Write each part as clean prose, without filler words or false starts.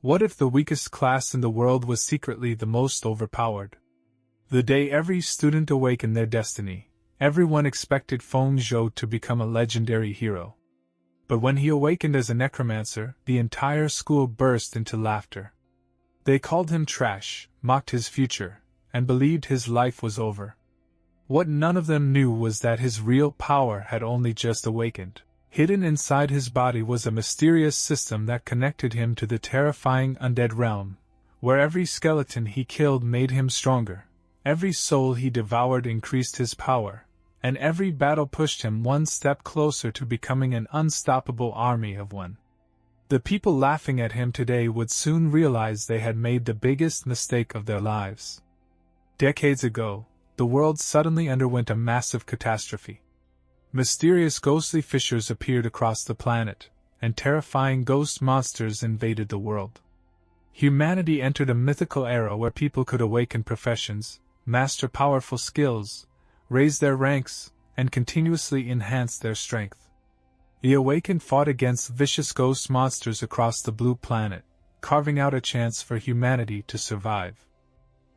What if the weakest class in the world was secretly the most overpowered? The day every student awakened their destiny, everyone expected Feng Zhou to become a legendary hero. But when he awakened as a necromancer, the entire school burst into laughter. They called him trash, mocked his future, and believed his life was over. What none of them knew was that his real power had only just awakened. Hidden inside his body was a mysterious system that connected him to the terrifying undead realm, where every skeleton he killed made him stronger, every soul he devoured increased his power, and every battle pushed him one step closer to becoming an unstoppable army of one. The people laughing at him today would soon realize they had made the biggest mistake of their lives. Decades ago, the world suddenly underwent a massive catastrophe. Mysterious ghostly fissures appeared across the planet, and terrifying ghost monsters invaded the world. Humanity entered a mythical era where people could awaken professions, master powerful skills, raise their ranks, and continuously enhance their strength. The awakened fought against vicious ghost monsters across the blue planet, carving out a chance for humanity to survive.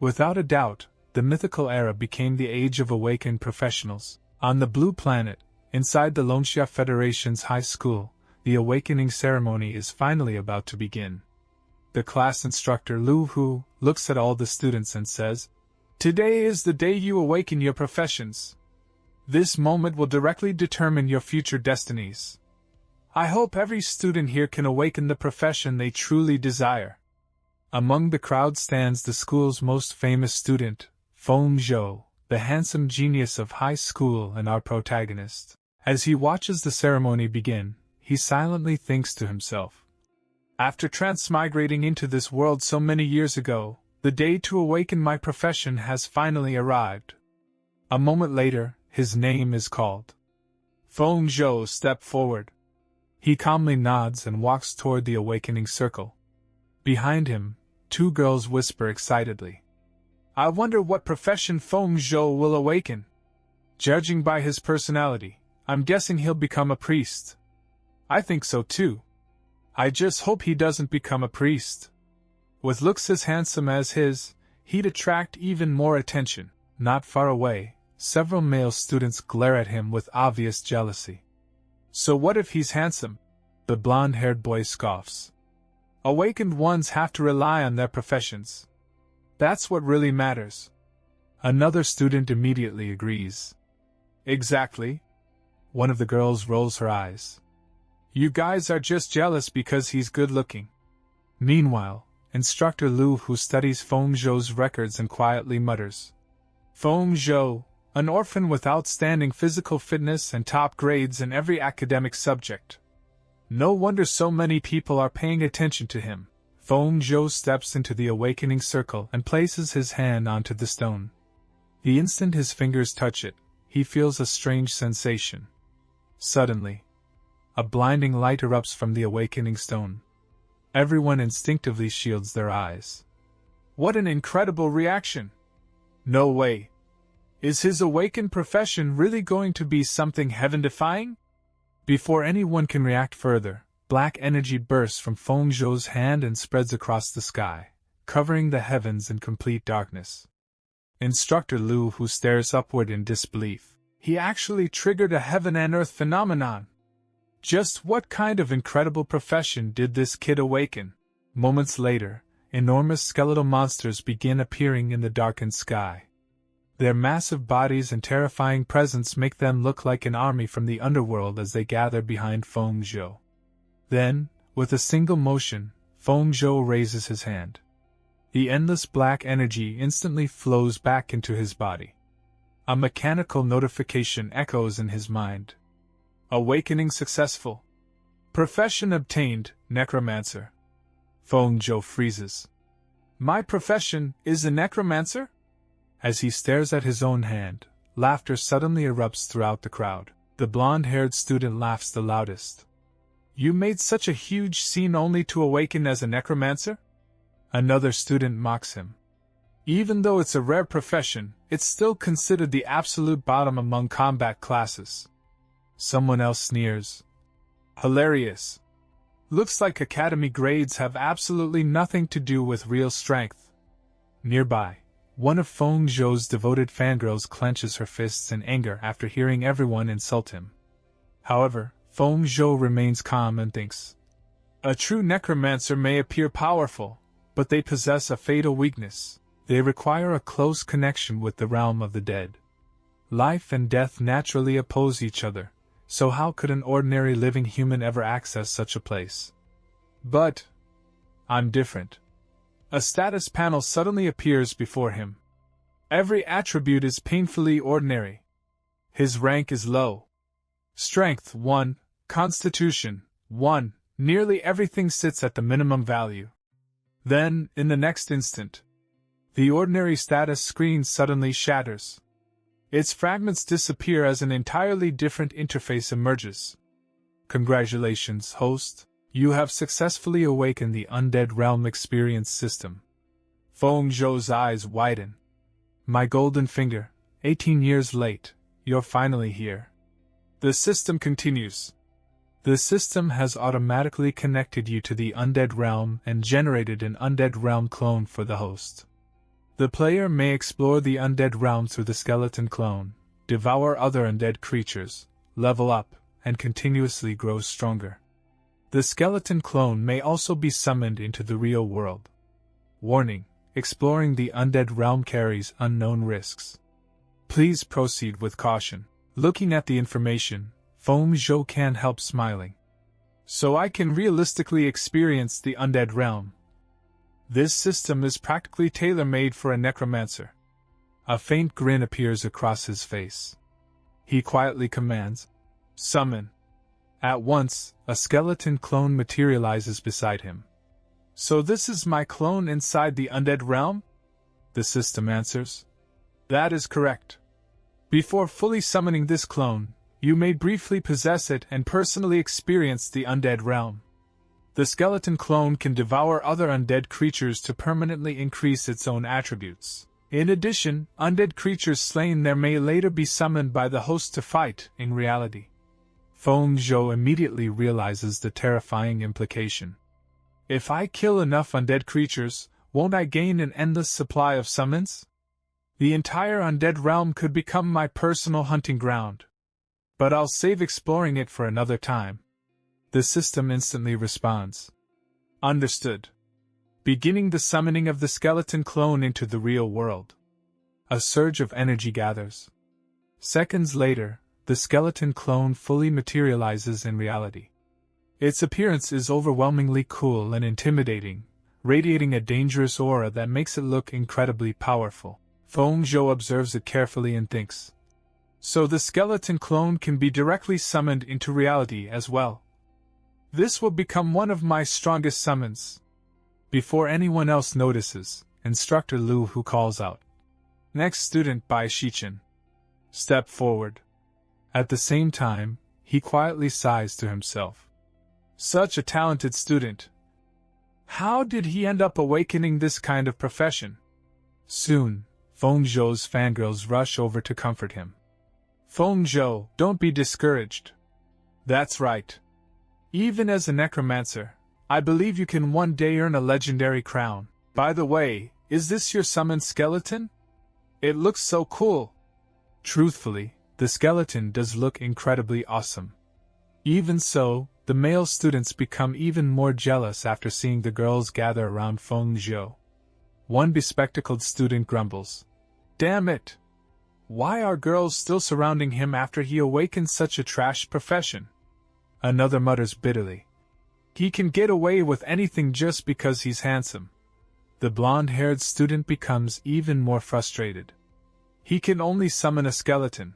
Without a doubt, the mythical era became the age of awakened professionals. On the blue planet, inside the Lonxia Federation's high school, the awakening ceremony is finally about to begin. The class instructor Lu Hu looks at all the students and says, "Today is the day you awaken your professions. This moment will directly determine your future destinies. I hope every student here can awaken the profession they truly desire." Among the crowd stands the school's most famous student, Feng Zhou, the handsome genius of high school and our protagonist. As he watches the ceremony begin, he silently thinks to himself, "After transmigrating into this world so many years ago, the day to awaken my profession has finally arrived." A moment later, his name is called. Feng Zhou steps forward. He calmly nods and walks toward the awakening circle. Behind him, two girls whisper excitedly, "I wonder what profession Feng Zhou will awaken. Judging by his personality, I'm guessing he'll become a priest." "I think so too. I just hope he doesn't become a priest. With looks as handsome as his, he'd attract even more attention." Not far away, several male students glare at him with obvious jealousy. "So what if he's handsome?" The blonde-haired boy scoffs. "Awakened ones have to rely on their professions. That's what really matters." Another student immediately agrees. "Exactly." One of the girls rolls her eyes. "You guys are just jealous because he's good-looking." Meanwhile, Instructor Lu, who studies Feng Zhou's records, and quietly mutters, "Feng Zhou, an orphan with outstanding physical fitness and top grades in every academic subject. No wonder so many people are paying attention to him." Feng Zhou steps into the awakening circle and places his hand onto the stone. The instant his fingers touch it, he feels a strange sensation. Suddenly, a blinding light erupts from the awakening stone. Everyone instinctively shields their eyes. What an incredible reaction! No way! Is his awakened profession really going to be something heaven-defying? Before anyone can react further, black energy bursts from Feng Zhou's hand and spreads across the sky, covering the heavens in complete darkness. Instructor Lu, who stares upward in disbelief. He actually triggered a heaven and earth phenomenon. Just what kind of incredible profession did this kid awaken? Moments later, enormous skeletal monsters begin appearing in the darkened sky. Their massive bodies and terrifying presence make them look like an army from the underworld as they gather behind Feng Zhou. Then, with a single motion, Feng Zhou raises his hand. The endless black energy instantly flows back into his body. A mechanical notification echoes in his mind. Awakening successful. Profession obtained, Necromancer. Feng Zhou freezes. My profession is a necromancer? As he stares at his own hand, laughter suddenly erupts throughout the crowd. The blonde-haired student laughs the loudest. You made such a huge scene only to awaken as a necromancer? Another student mocks him. Even though it's a rare profession, it's still considered the absolute bottom among combat classes. Someone else sneers. Hilarious. Looks like academy grades have absolutely nothing to do with real strength. Nearby, one of Feng Zhou's devoted fangirls clenches her fists in anger after hearing everyone insult him. However, Feng Zhou remains calm and thinks, a true necromancer may appear powerful, but they possess a fatal weakness. They require a close connection with the realm of the dead. Life and death naturally oppose each other, so how could an ordinary living human ever access such a place? But I'm different. A status panel suddenly appears before him. Every attribute is painfully ordinary. His rank is low. Strength 1, Constitution 1, nearly everything sits at the minimum value. Then, in the next instant, the ordinary status screen suddenly shatters. Its fragments disappear as an entirely different interface emerges. Congratulations, host. You have successfully awakened the Undead Realm Experience System. Feng Zhou's eyes widen. My golden finger, 18 years late, you're finally here. The system continues. The system has automatically connected you to the Undead Realm and generated an Undead Realm clone for the host. The player may explore the Undead Realm through the skeleton clone, devour other undead creatures, level up, and continuously grow stronger. The skeleton clone may also be summoned into the real world. Warning: exploring the Undead Realm carries unknown risks. Please proceed with caution. Looking at the information, Feng Zhou can't help smiling. So I can realistically experience the Undead Realm. This system is practically tailor-made for a necromancer. A faint grin appears across his face. He quietly commands, "Summon." At once, a skeleton clone materializes beside him. So this is my clone inside the Undead Realm? The system answers. That is correct. Before fully summoning this clone, you may briefly possess it and personally experience the Undead Realm. The skeleton clone can devour other undead creatures to permanently increase its own attributes. In addition, undead creatures slain there may later be summoned by the host to fight, in reality. Feng Zhou immediately realizes the terrifying implication. If I kill enough undead creatures, won't I gain an endless supply of summons? The entire undead realm could become my personal hunting ground. But I'll save exploring it for another time. The system instantly responds. Understood. Beginning the summoning of the skeleton clone into the real world. A surge of energy gathers. Seconds later, the skeleton clone fully materializes in reality. Its appearance is overwhelmingly cool and intimidating, radiating a dangerous aura that makes it look incredibly powerful. Feng Zhou observes it carefully and thinks. So the skeleton clone can be directly summoned into reality as well. This will become one of my strongest summons. Before anyone else notices, Instructor Lu Hu calls out. Next student Bai Shichen. Step forward. At the same time, he quietly sighs to himself. Such a talented student. How did he end up awakening this kind of profession? Soon, Feng Zhou's fangirls rush over to comfort him. Feng Zhou, don't be discouraged. That's right. Even as a necromancer, I believe you can one day earn a legendary crown. By the way, is this your summoned skeleton? It looks so cool. Truthfully, the skeleton does look incredibly awesome. Even so, the male students become even more jealous after seeing the girls gather around Feng Zhou. One bespectacled student grumbles. Damn it! Why are girls still surrounding him after he awakens such a trash profession? Another mutters bitterly. He can get away with anything just because he's handsome. The blonde-haired student becomes even more frustrated. He can only summon a skeleton.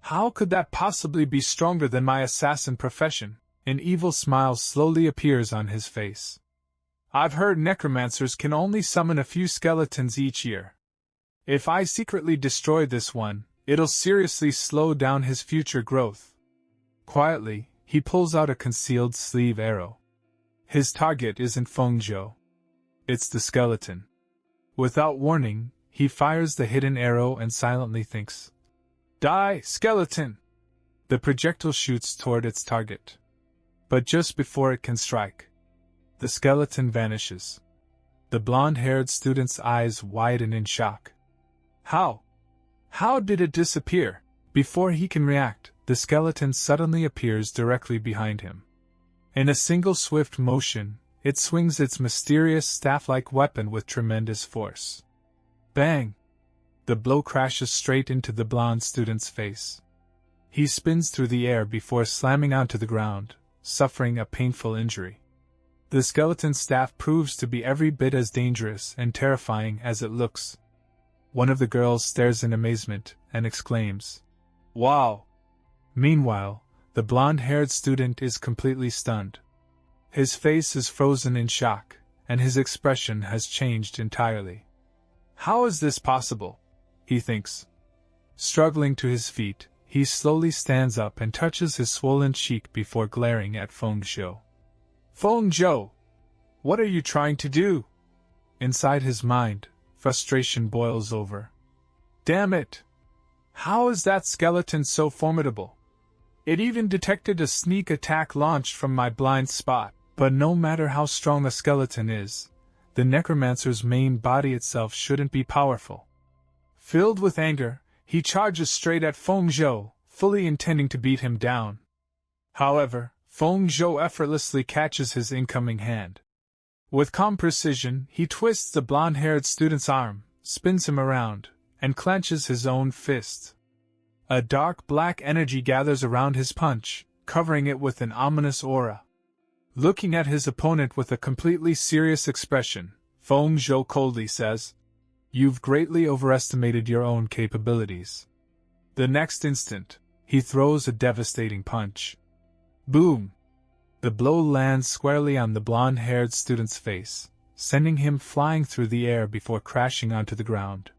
How could that possibly be stronger than my assassin profession? An evil smile slowly appears on his face. I've heard necromancers can only summon a few skeletons each year. If I secretly destroy this one, it'll seriously slow down his future growth. Quietly, he pulls out a concealed sleeve arrow. His target isn't Feng Zhou. It's the skeleton. Without warning, he fires the hidden arrow and silently thinks. Die, skeleton! The projectile shoots toward its target. But just before it can strike, the skeleton vanishes. The blonde-haired student's eyes widen in shock. How? How did it disappear? Before he can react, the skeleton suddenly appears directly behind him. In a single swift motion, it swings its mysterious staff-like weapon with tremendous force. Bang! The blow crashes straight into the blonde student's face. He spins through the air before slamming onto the ground, suffering a painful injury. The skeleton's staff proves to be every bit as dangerous and terrifying as it looks. One of the girls stares in amazement and exclaims, "Wow!" Meanwhile, the blonde-haired student is completely stunned. His face is frozen in shock, and his expression has changed entirely. How is this possible? He thinks. Struggling to his feet, he slowly stands up and touches his swollen cheek before glaring at Feng Zhou. "Feng Zhou! What are you trying to do?" Inside his mind, frustration boils over. Damn it! How is that skeleton so formidable? It even detected a sneak attack launched from my blind spot. But no matter how strong a skeleton is, the Necromancer's main body itself shouldn't be powerful. Filled with anger, he charges straight at Feng Zhou, fully intending to beat him down. However, Feng Zhou effortlessly catches his incoming hand. With calm precision, he twists the blonde-haired student's arm, spins him around, and clenches his own fist. A dark black energy gathers around his punch, covering it with an ominous aura. Looking at his opponent with a completely serious expression, Feng Zhou coldly says, "You've greatly overestimated your own capabilities." The next instant, he throws a devastating punch. Boom! The blow lands squarely on the blonde-haired student's face, sending him flying through the air before crashing onto the ground.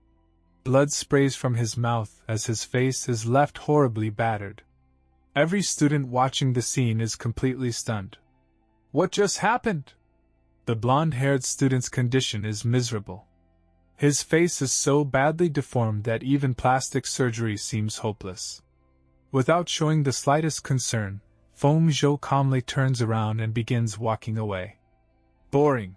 Blood sprays from his mouth as his face is left horribly battered. Every student watching the scene is completely stunned. What just happened? The blonde-haired student's condition is miserable. His face is so badly deformed that even plastic surgery seems hopeless. Without showing the slightest concern, Feng Zhou calmly turns around and begins walking away. Boring.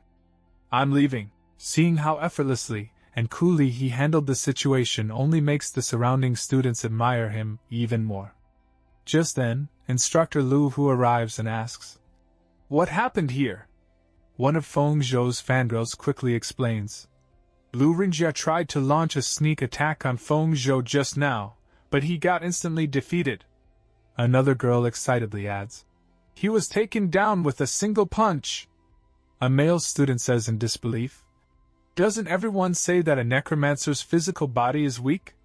I'm leaving. Seeing how effortlessly and coolly he handled the situation only makes the surrounding students admire him even more. Just then, Instructor Lu Hu arrives and asks, "What happened here?" One of Feng Zhou's fangirls quickly explains. Lu Rinjia tried to launch a sneak attack on Feng Zhou just now, but he got instantly defeated. Another girl excitedly adds, "He was taken down with a single punch." A male student says in disbelief, "Doesn't everyone say that a necromancer's physical body is weak?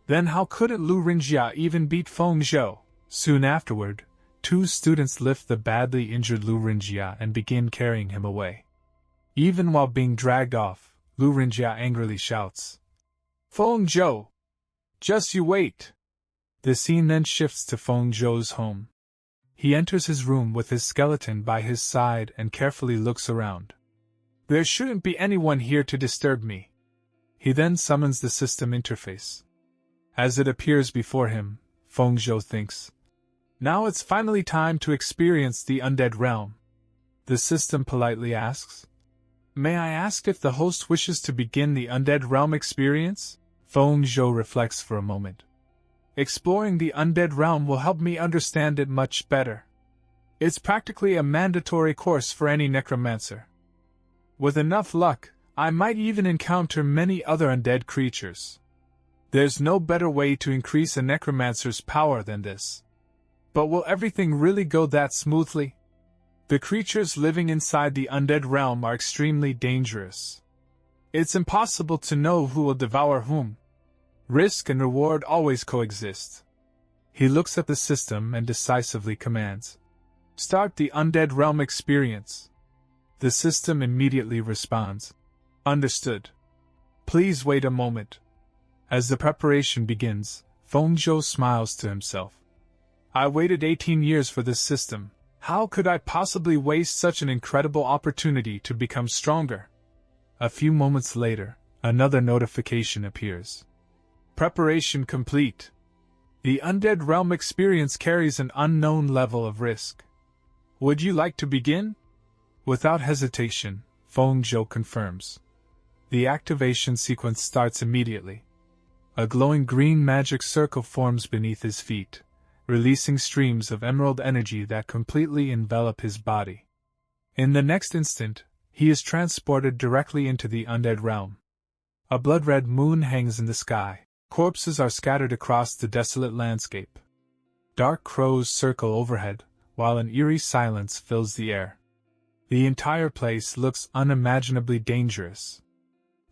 Then how couldn't Lu Rinjia even beat Feng Zhou?" Soon afterward, two students lift the badly injured Lu Rinjia and begin carrying him away. Even while being dragged off, Lu Rinjia angrily shouts, "Feng Zhou! Just you wait!" The scene then shifts to Feng Zhou's home. He enters his room with his skeleton by his side and carefully looks around. There shouldn't be anyone here to disturb me. He then summons the system interface. As it appears before him, Feng Zhou thinks, "Now it's finally time to experience the undead realm." The system politely asks, "May I ask if the host wishes to begin the undead realm experience?" Feng Zhou reflects for a moment. "Exploring the undead realm will help me understand it much better. It's practically a mandatory course for any necromancer. With enough luck, I might even encounter many other undead creatures. There's no better way to increase a necromancer's power than this. But will everything really go that smoothly? The creatures living inside the undead realm are extremely dangerous. It's impossible to know who will devour whom. Risk and reward always coexist." He looks at the system and decisively commands, "Start the undead realm experience." The system immediately responds, "Understood. Please wait a moment." As the preparation begins, Feng Zhou smiles to himself. "I waited 18 years for this system. How could I possibly waste such an incredible opportunity to become stronger?" A few moments later, another notification appears. Preparation complete. The Undead Realm experience carries an unknown level of risk. Would you like to begin? Without hesitation, Feng Zhou confirms. The activation sequence starts immediately. A glowing green magic circle forms beneath his feet, releasing streams of emerald energy that completely envelop his body. In the next instant, he is transported directly into the undead realm. A blood-red moon hangs in the sky. Corpses are scattered across the desolate landscape. Dark crows circle overhead, while an eerie silence fills the air. The entire place looks unimaginably dangerous.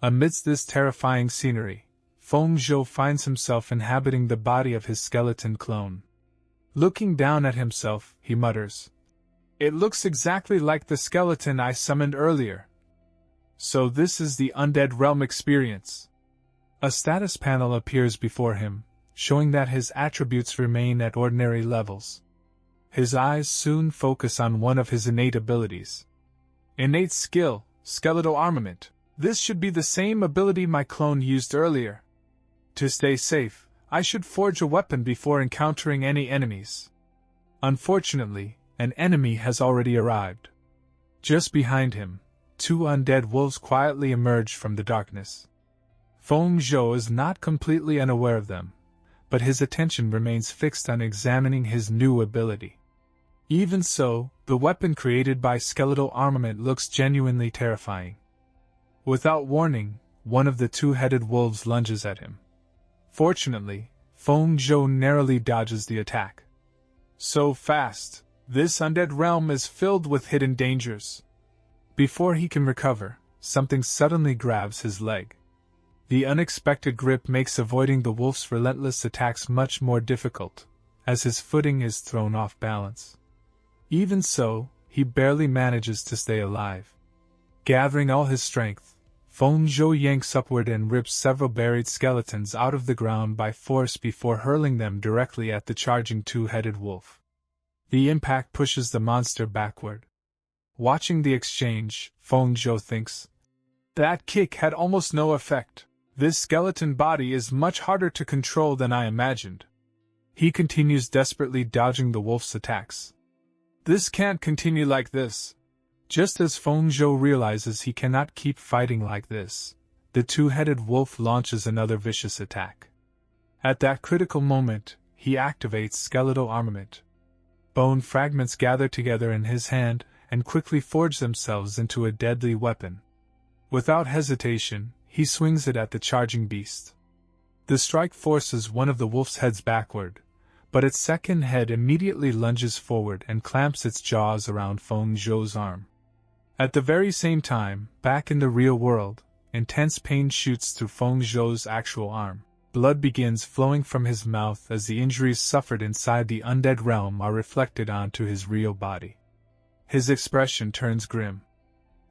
Amidst this terrifying scenery, Feng Zhou finds himself inhabiting the body of his skeleton clone. Looking down at himself, he mutters, "It looks exactly like the skeleton I summoned earlier. So this is the undead realm experience." A status panel appears before him, showing that his attributes remain at ordinary levels. His eyes soon focus on one of his innate abilities. Innate skill, skeletal armament. This should be the same ability my clone used earlier. To stay safe, I should forge a weapon before encountering any enemies. Unfortunately, an enemy has already arrived. Just behind him, two undead wolves quietly emerge from the darkness. Feng Zhou is not completely unaware of them, but his attention remains fixed on examining his new ability. Even so, the weapon created by skeletal armament looks genuinely terrifying. Without warning, one of the two-headed wolves lunges at him. Fortunately, Feng Zhou narrowly dodges the attack. So fast, this undead realm is filled with hidden dangers. Before he can recover, something suddenly grabs his leg. The unexpected grip makes avoiding the wolf's relentless attacks much more difficult, as his footing is thrown off balance. Even so, he barely manages to stay alive. Gathering all his strength, Feng Zhou yanks upward and rips several buried skeletons out of the ground by force before hurling them directly at the charging two-headed wolf. The impact pushes the monster backward. Watching the exchange, Feng Zhou thinks, "That kick had almost no effect. This skeleton body is much harder to control than I imagined." He continues desperately dodging the wolf's attacks. This can't continue like this. Just as Feng Zhou realizes he cannot keep fighting like this, the two-headed wolf launches another vicious attack. At that critical moment, he activates skeletal armament. Bone fragments gather together in his hand and quickly forge themselves into a deadly weapon. Without hesitation, he swings it at the charging beast. The strike forces one of the wolf's heads backward, but its second head immediately lunges forward and clamps its jaws around Feng Zhou's arm. At the very same time, back in the real world, intense pain shoots through Feng Zhou's actual arm. Blood begins flowing from his mouth as the injuries suffered inside the undead realm are reflected onto his real body. His expression turns grim.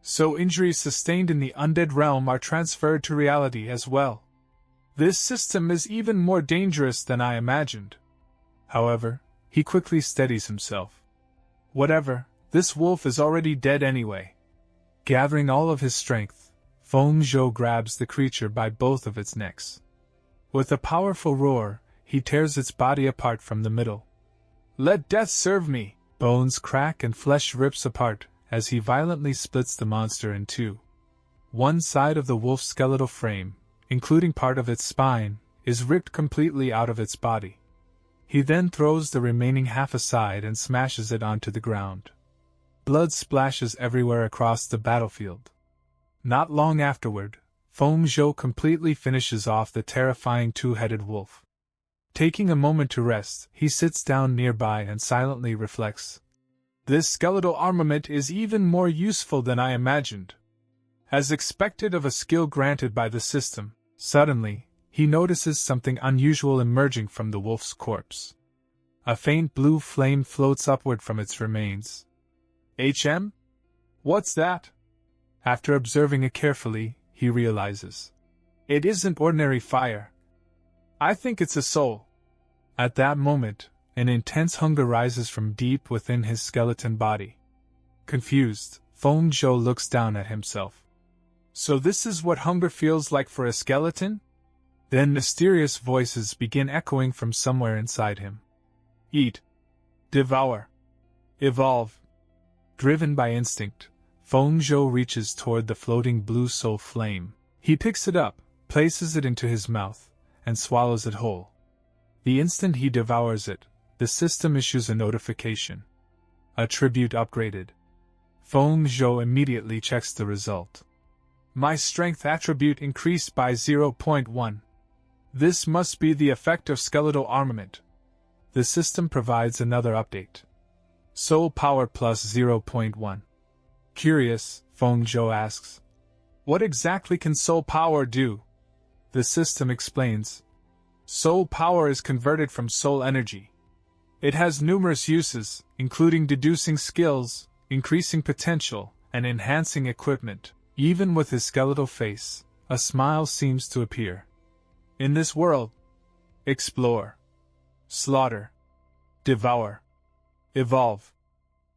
So injuries sustained in the undead realm are transferred to reality as well. This system is even more dangerous than I imagined. However, he quickly steadies himself. Whatever, this wolf is already dead anyway. Gathering all of his strength, Feng Zhou grabs the creature by both of its necks. With a powerful roar, he tears its body apart from the middle. "Let death serve me!" Bones crack and flesh rips apart as he violently splits the monster in two. One side of the wolf's skeletal frame, including part of its spine, is ripped completely out of its body. He then throws the remaining half aside and smashes it onto the ground. Blood splashes everywhere across the battlefield. Not long afterward, Feng Zhou completely finishes off the terrifying two-headed wolf. Taking a moment to rest, he sits down nearby and silently reflects. This skeletal armament is even more useful than I imagined. As expected of a skill granted by the system, suddenly, he notices something unusual emerging from the wolf's corpse. A faint blue flame floats upward from its remains. What's that? After observing it carefully, he realizes. It isn't ordinary fire. I think it's a soul. At that moment, an intense hunger rises from deep within his skeleton body. Confused, Feng Zhou looks down at himself. So this is what hunger feels like for a skeleton? Then mysterious voices begin echoing from somewhere inside him. Eat. Devour. Evolve. Driven by instinct, Feng Zhou reaches toward the floating blue soul flame. He picks it up, places it into his mouth, and swallows it whole. The instant he devours it, the system issues a notification. Attribute upgraded. Feng Zhou immediately checks the result. My strength attribute increased by 0.1. This must be the effect of skeletal armament. The system provides another update. Soul power plus 0.1. Curious, Feng Zhou asks. What exactly can soul power do? The system explains. Soul power is converted from soul energy. It has numerous uses, including deducing skills, increasing potential, and enhancing equipment. Even with his skeletal face, a smile seems to appear. In this world, explore, slaughter, devour, evolve.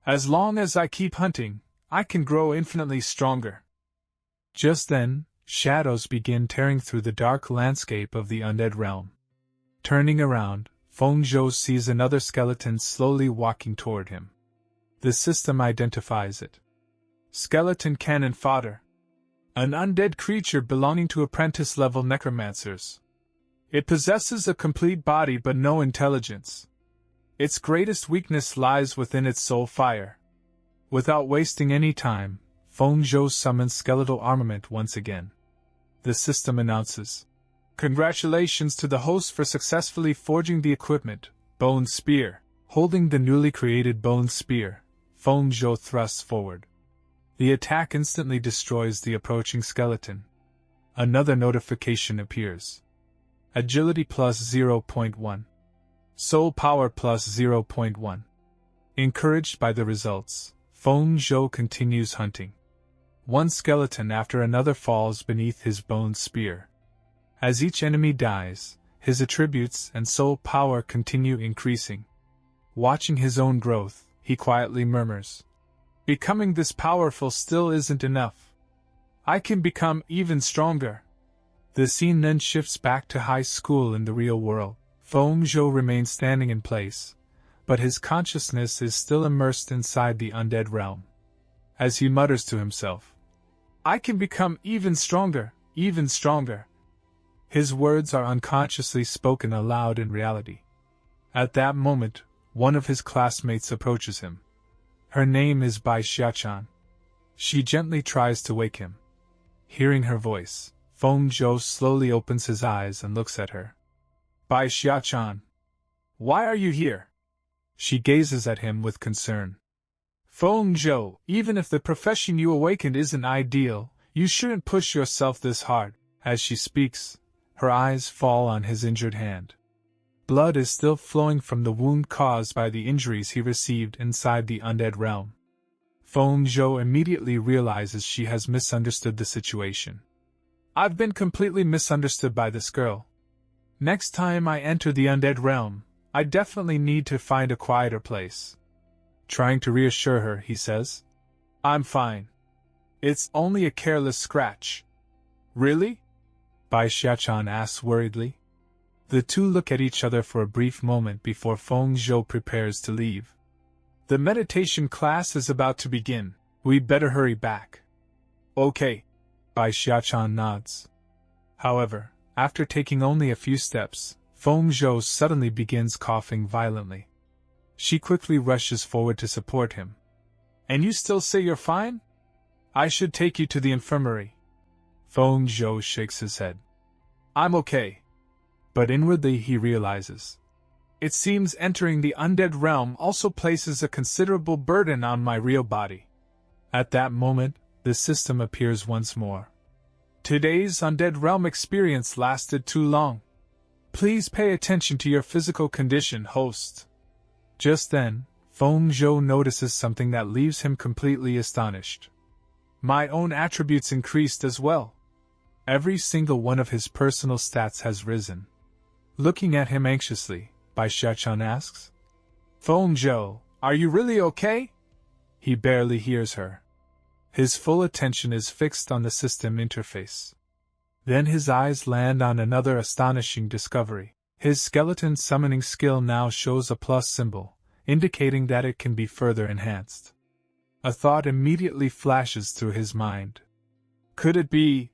As long as I keep hunting, I can grow infinitely stronger. Just then, shadows begin tearing through the dark landscape of the undead realm. Turning around, Feng Zhou sees another skeleton slowly walking toward him. The system identifies it. Skeleton cannon fodder. An undead creature belonging to apprentice-level necromancers. It possesses a complete body but no intelligence. Its greatest weakness lies within its soul fire. Without wasting any time, Feng Zhou summons skeletal armament once again. The system announces. Congratulations to the host for successfully forging the equipment, Bone Spear. Holding the newly created Bone Spear, Feng Zhou thrusts forward. The attack instantly destroys the approaching skeleton. Another notification appears. Agility plus 0.1. Soul power plus 0.1. Encouraged by the results, Feng Zhou continues hunting. One skeleton after another falls beneath his bone spear. As each enemy dies, his attributes and soul power continue increasing. Watching his own growth, he quietly murmurs. Becoming this powerful still isn't enough. I can become even stronger. The scene then shifts back to high school in the real world. Feng Zhou remains standing in place, but his consciousness is still immersed inside the undead realm. As he mutters to himself, I can become even stronger, even stronger. His words are unconsciously spoken aloud in reality. At that moment, one of his classmates approaches him. Her name is Bai Xiachan. She gently tries to wake him. Hearing her voice, Feng Zhou slowly opens his eyes and looks at her. Bai Xiachan. Why are you here? She gazes at him with concern. Feng Zhou, even if the profession you awakened isn't ideal, you shouldn't push yourself this hard. As she speaks, her eyes fall on his injured hand. Blood is still flowing from the wound caused by the injuries he received inside the undead realm. Feng Zhou immediately realizes she has misunderstood the situation. I've been completely misunderstood by this girl. Next time I enter the undead realm, I definitely need to find a quieter place. Trying to reassure her, he says, I'm fine. It's only a careless scratch. Really? Bai Xiachan asks worriedly. The two look at each other for a brief moment before Feng Zhou prepares to leave. The meditation class is about to begin. We'd better hurry back. Okay. Bai Xiachan nods. However, after taking only a few steps, Feng Zhou suddenly begins coughing violently. She quickly rushes forward to support him. And you still say you're fine? I should take you to the infirmary. Feng Zhou shakes his head. I'm okay. But inwardly he realizes. It seems entering the undead realm also places a considerable burden on my real body. At that moment, the system appears once more. Today's undead realm experience lasted too long. Please pay attention to your physical condition, host. Just then, Feng Zhou notices something that leaves him completely astonished. My own attributes increased as well. Every single one of his personal stats has risen. Looking at him anxiously, Bai Xiachan asks, Feng Zhou, are you really okay? He barely hears her. His full attention is fixed on the system interface. Then his eyes land on another astonishing discovery. His skeleton summoning skill now shows a plus symbol, indicating that it can be further enhanced. A thought immediately flashes through his mind. Could it be?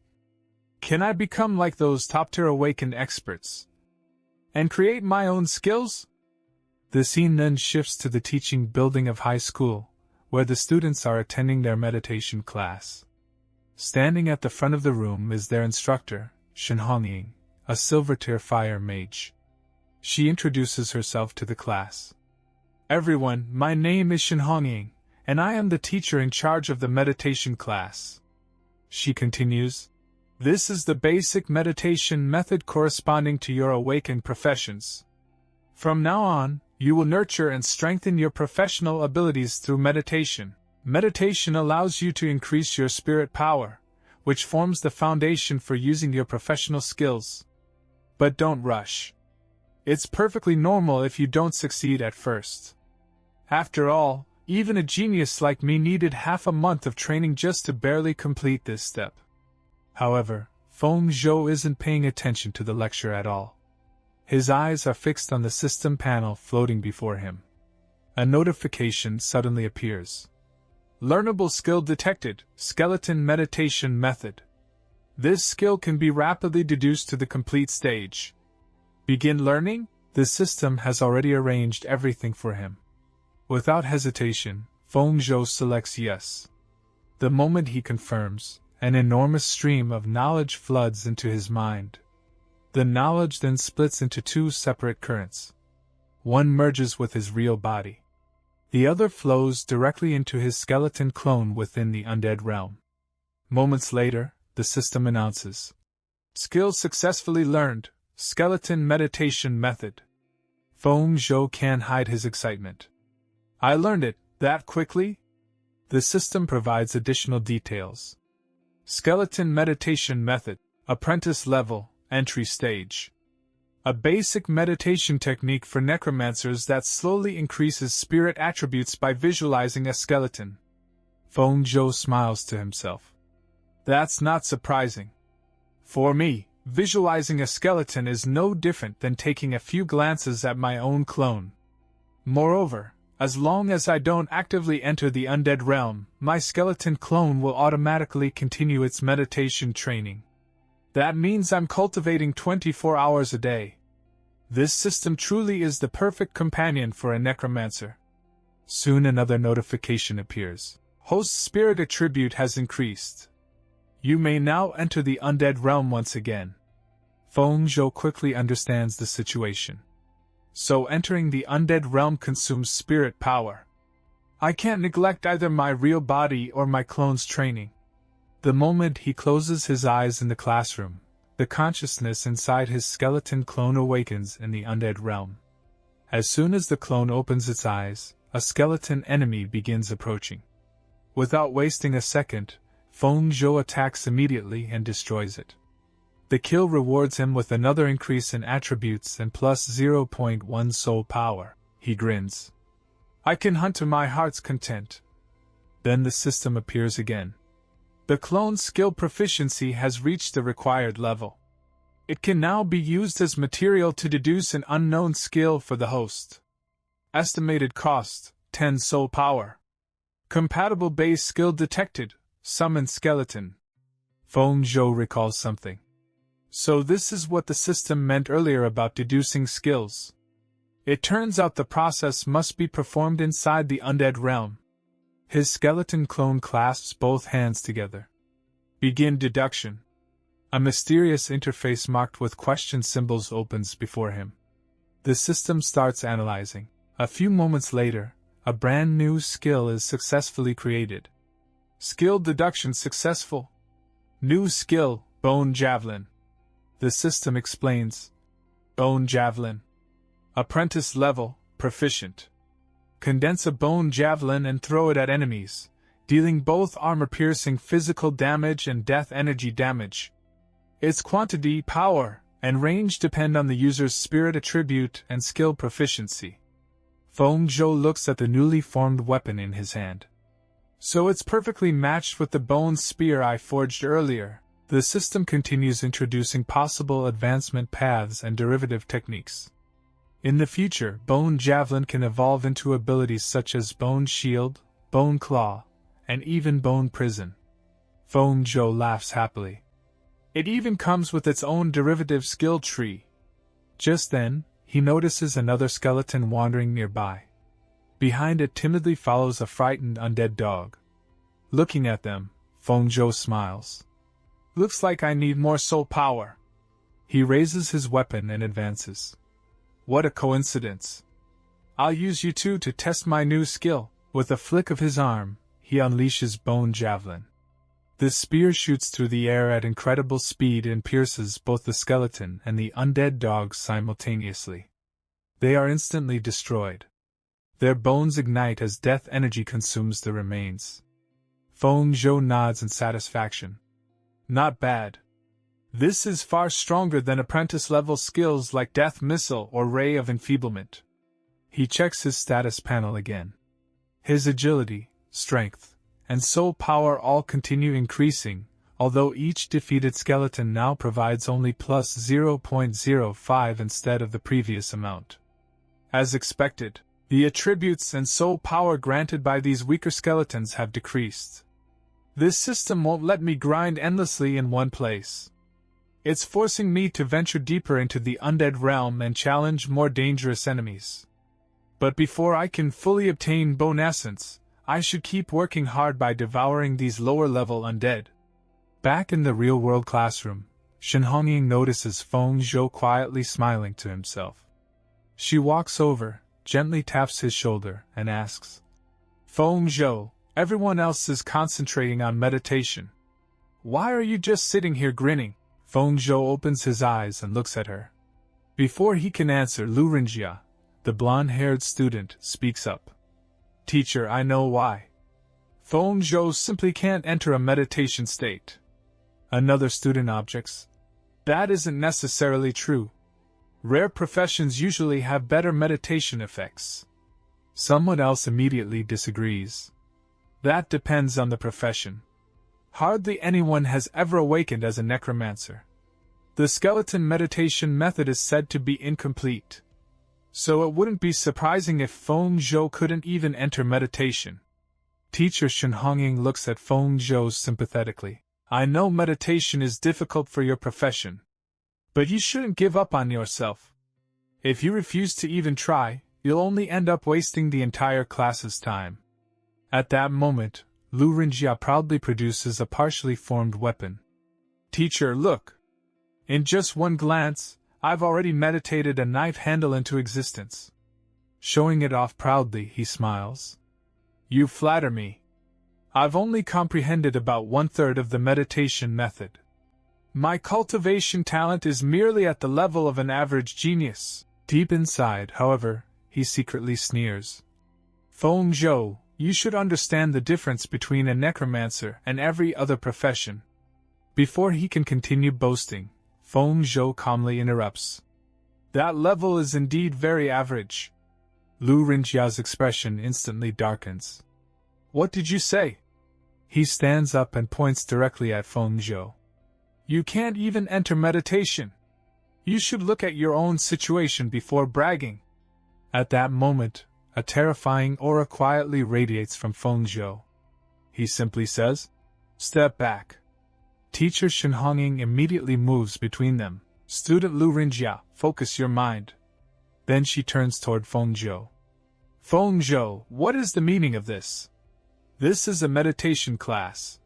Can I become like those top-tier awakened experts? And create my own skills? The scene then shifts to the teaching building of high school, where the students are attending their meditation class. Standing at the front of the room is their instructor, Shinhongying, a silver-tier fire mage. She introduces herself to the class. Everyone, my name is Shinhongying, and I am the teacher in charge of the meditation class. She continues, this is the basic meditation method corresponding to your awakened professions. From now on, you will nurture and strengthen your professional abilities through meditation. Meditation allows you to increase your spirit power, which forms the foundation for using your professional skills. But don't rush. It's perfectly normal if you don't succeed at first. After all, even a genius like me needed half a month of training just to barely complete this step. However, Feng Zhou isn't paying attention to the lecture at all. His eyes are fixed on the system panel floating before him. A notification suddenly appears. Learnable skill detected, skeleton meditation method. This skill can be rapidly deduced to the complete stage. Begin learning? The system has already arranged everything for him. Without hesitation, Feng Zhou selects yes. The moment he confirms, an enormous stream of knowledge floods into his mind. The knowledge then splits into two separate currents. One merges with his real body. The other flows directly into his skeleton clone within the undead realm. Moments later, the system announces, skill successfully learned, skeleton meditation method. Feng Zhou can't hide his excitement. I learned it, that quickly? The system provides additional details. Skeleton meditation method, apprentice level, entry stage. A basic meditation technique for necromancers that slowly increases spirit attributes by visualizing a skeleton. Feng Zhou smiles to himself. That's not surprising. For me, visualizing a skeleton is no different than taking a few glances at my own clone. Moreover, as long as I don't actively enter the undead realm, my skeleton clone will automatically continue its meditation training. That means I'm cultivating 24 hours a day. This system truly is the perfect companion for a necromancer. Soon another notification appears. Host spirit attribute has increased. You may now enter the undead realm once again. Feng Zhou quickly understands the situation. So entering the undead realm consumes spirit power. I can't neglect either my real body or my clone's training. The moment he closes his eyes in the classroom, the consciousness inside his skeleton clone awakens in the undead realm. As soon as the clone opens its eyes, a skeleton enemy begins approaching. Without wasting a second, Feng Zhou attacks immediately and destroys it. The kill rewards him with another increase in attributes and plus 0.1 soul power. He grins. I can hunt to my heart's content. Then the system appears again. The clone's skill proficiency has reached the required level. It can now be used as material to deduce an unknown skill for the host. Estimated cost, 10 soul power. Compatible base skill detected, summon skeleton. Feng Zhou recalls something. So this is what the system meant earlier about deducing skills. It turns out the process must be performed inside the undead realm. His skeleton clone clasps both hands together. Begin deduction. A mysterious interface marked with question symbols opens before him. The system starts analyzing. A few moments later, a brand new skill is successfully created. Skill deduction successful. New skill, Bone Javelin. The system explains. Bone Javelin. Apprentice level, proficient. Condense a bone javelin and throw it at enemies, dealing both armor-piercing physical damage and death energy damage. Its quantity, power, and range depend on the user's spirit attribute and skill proficiency. Feng Zhou looks at the newly formed weapon in his hand. So it's perfectly matched with the bone spear I forged earlier. The system continues introducing possible advancement paths and derivative techniques. In the future, Bone Javelin can evolve into abilities such as Bone Shield, Bone Claw, and even bone prison. Feng Zhou laughs happily. It even comes with its own derivative skill tree. Just then, he notices another skeleton wandering nearby. Behind it timidly follows a frightened undead dog. Looking at them, Feng Zhou smiles. Looks like I need more soul power. He raises his weapon and advances. What a coincidence. I'll use you two to test my new skill. With a flick of his arm, he unleashes Bone Javelin. The spear shoots through the air at incredible speed and pierces both the skeleton and the undead dog simultaneously. They are instantly destroyed. Their bones ignite as death energy consumes the remains. Feng Zhou nods in satisfaction. Not bad. This is far stronger than apprentice-level skills like Death Missile or Ray of Enfeeblement. He checks his status panel again. His agility, strength, and soul power all continue increasing, although each defeated skeleton now provides only plus 0.05 instead of the previous amount. As expected, the attributes and soul power granted by these weaker skeletons have decreased. This system won't let me grind endlessly in one place. It's forcing me to venture deeper into the undead realm and challenge more dangerous enemies. But before I can fully obtain Bone Essence, I should keep working hard by devouring these lower-level undead. Back in the real-world classroom, Shenhongying notices Feng Zhou quietly smiling to himself. She walks over, gently taps his shoulder, and asks, Feng Zhou, everyone else is concentrating on meditation. Why are you just sitting here grinning? Feng Zhou opens his eyes and looks at her. Before he can answer, Lu Rinjia, the blonde-haired student, speaks up. Teacher, I know why. Feng Zhou simply can't enter a meditation state. Another student objects. That isn't necessarily true. Rare professions usually have better meditation effects. Someone else immediately disagrees. That depends on the profession. Hardly anyone has ever awakened as a necromancer. The skeleton meditation method is said to be incomplete. So it wouldn't be surprising if Feng Zhou couldn't even enter meditation. Teacher Shenhongying looks at Feng Zhou sympathetically. I know meditation is difficult for your profession. But you shouldn't give up on yourself. If you refuse to even try, you'll only end up wasting the entire class's time. At that moment, Lu Rinjia proudly produces a partially formed weapon. Teacher, look! In just one glance, I've already meditated a knife handle into existence. Showing it off proudly, he smiles. You flatter me. I've only comprehended about 1/3 of the meditation method. My cultivation talent is merely at the level of an average genius. Deep inside, however, he secretly sneers. Feng Zhou, you should understand the difference between a necromancer and every other profession. Before he can continue boasting, Feng Zhou calmly interrupts. That level is indeed very average. Lu Rinjia's expression instantly darkens. What did you say? He stands up and points directly at Feng Zhou. You can't even enter meditation. You should look at your own situation before bragging. At that moment, a terrifying aura quietly radiates from Feng Zhou. He simply says, Step back. Teacher Shenhongying immediately moves between them. Student Lu Rinjia, focus your mind. Then she turns toward Feng Zhou. Feng Zhou, what is the meaning of this? This is a meditation class.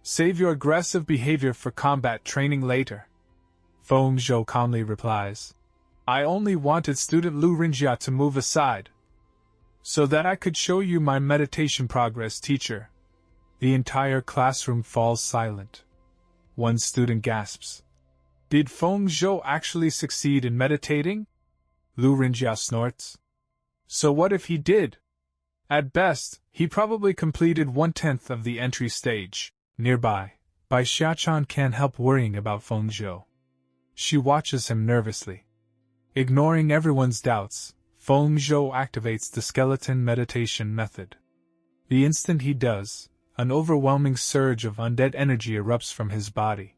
Save your aggressive behavior for combat training later. Feng Zhou calmly replies. I only wanted student Lu Rinjia to move aside, so that I could show you my meditation progress, teacher. The entire classroom falls silent. One student gasps. Did Feng Zhou actually succeed in meditating? Lu Rinjia snorts. So what if he did? At best, he probably completed 1/10 of the entry stage. Nearby, Bai Xiachan can't help worrying about Feng Zhou. She watches him nervously. Ignoring everyone's doubts, Feng Zhou activates the skeleton meditation method. The instant he does, an overwhelming surge of undead energy erupts from his body.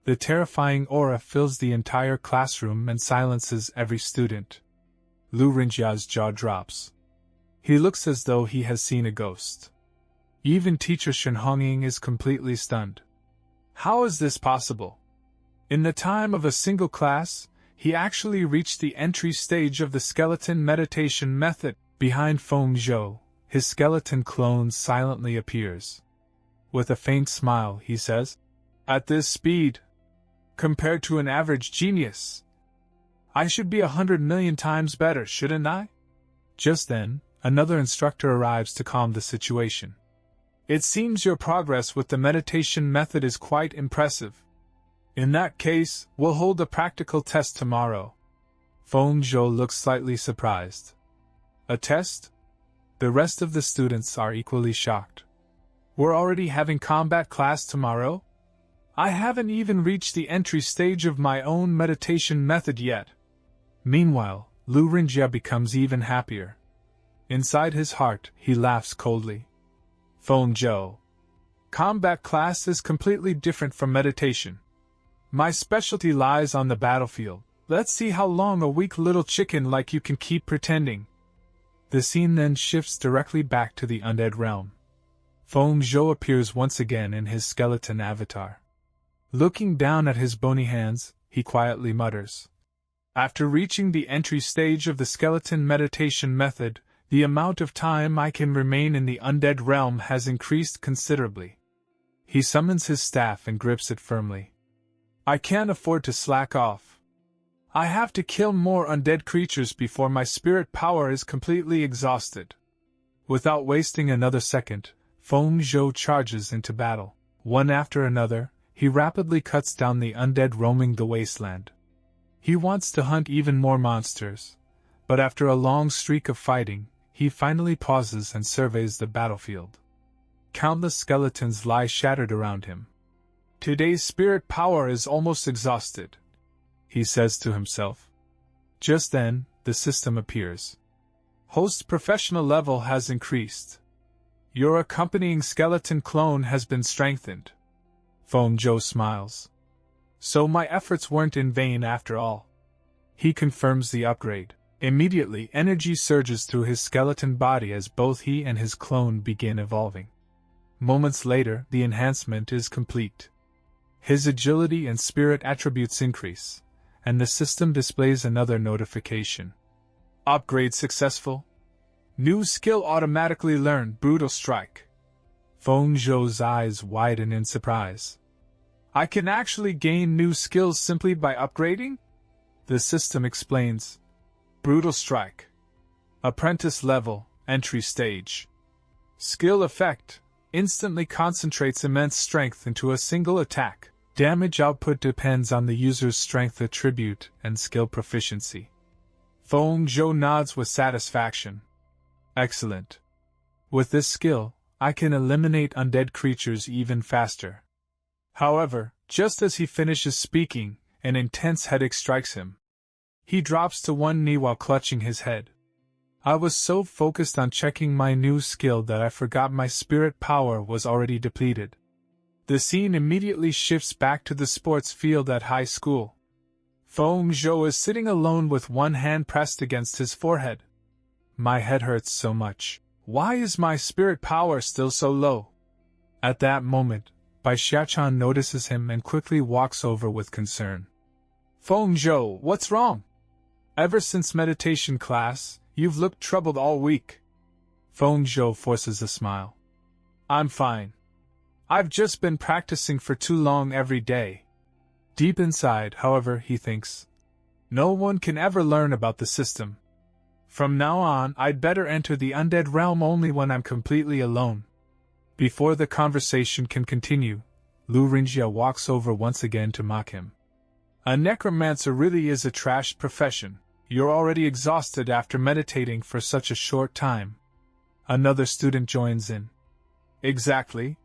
The terrifying aura fills the entire classroom and silences every student. Lu Rinjia's jaw drops. He looks as though he has seen a ghost. Even teacher Shen Hongying is completely stunned. How is this possible? In the time of a single class, he actually reached the entry stage of the skeleton meditation method. Behind Feng Zhou, his skeleton clone silently appears. With a faint smile, he says, "At this speed, compared to an average genius, I should be 100 million times better, shouldn't I?" Just then, another instructor arrives to calm the situation. "It seems your progress with the meditation method is quite impressive. In that case, we'll hold a practical test tomorrow." Feng Zhou looks slightly surprised. "A test?" The rest of the students are equally shocked. "We're already having combat class tomorrow? I haven't even reached the entry stage of my own meditation method yet." Meanwhile, Lu Rinjia becomes even happier. Inside his heart, he laughs coldly. "Feng Zhou, combat class is completely different from meditation. My specialty lies on the battlefield. Let's see how long a weak little chicken like you can keep pretending." The scene then shifts directly back to the undead realm. Feng Zhou appears once again in his skeleton avatar. Looking down at his bony hands, he quietly mutters, "After reaching the entry stage of the skeleton meditation method, the amount of time I can remain in the undead realm has increased considerably." He summons his staff and grips it firmly. "I can't afford to slack off. I have to kill more undead creatures before my spirit power is completely exhausted." Without wasting another second, Feng Zhou charges into battle. One after another, he rapidly cuts down the undead roaming the wasteland. He wants to hunt even more monsters, but after a long streak of fighting, he finally pauses and surveys the battlefield. Countless skeletons lie shattered around him. "Today's spirit power is almost exhausted," he says to himself. Just then, the system appears. "Host professional level has increased. Your accompanying skeleton clone has been strengthened." Feng Zhou smiles. "So my efforts weren't in vain after all." He confirms the upgrade. Immediately, energy surges through his skeleton body as both he and his clone begin evolving. Moments later, the enhancement is complete. His agility and spirit attributes increase, and the system displays another notification. "Upgrade successful. New skill automatically learned, Brutal Strike." Feng Zhou's eyes widen in surprise. "I can actually gain new skills simply by upgrading?" The system explains. "Brutal Strike. Apprentice level, entry stage. Skill effect, instantly concentrates immense strength into a single attack. Damage output depends on the user's strength attribute and skill proficiency." Feng Zhou nods with satisfaction. "Excellent. With this skill, I can eliminate undead creatures even faster." However, just as he finishes speaking, an intense headache strikes him. He drops to one knee while clutching his head. "I was so focused on checking my new skill that I forgot my spirit power was already depleted." The scene immediately shifts back to the sports field at high school. Feng Zhou is sitting alone with one hand pressed against his forehead. "My head hurts so much. Why is my spirit power still so low?" At that moment, Bai Xiachan notices him and quickly walks over with concern. "Feng Zhou, what's wrong? Ever since meditation class, you've looked troubled all week." Feng Zhou forces a smile. "I'm fine. I've just been practicing for too long every day." Deep inside, however, he thinks, "No one can ever learn about the system. From now on, I'd better enter the undead realm only when I'm completely alone." Before the conversation can continue, Lu Rinjia walks over once again to mock him. "A necromancer really is a trash profession. You're already exhausted after meditating for such a short time." Another student joins in. "Exactly.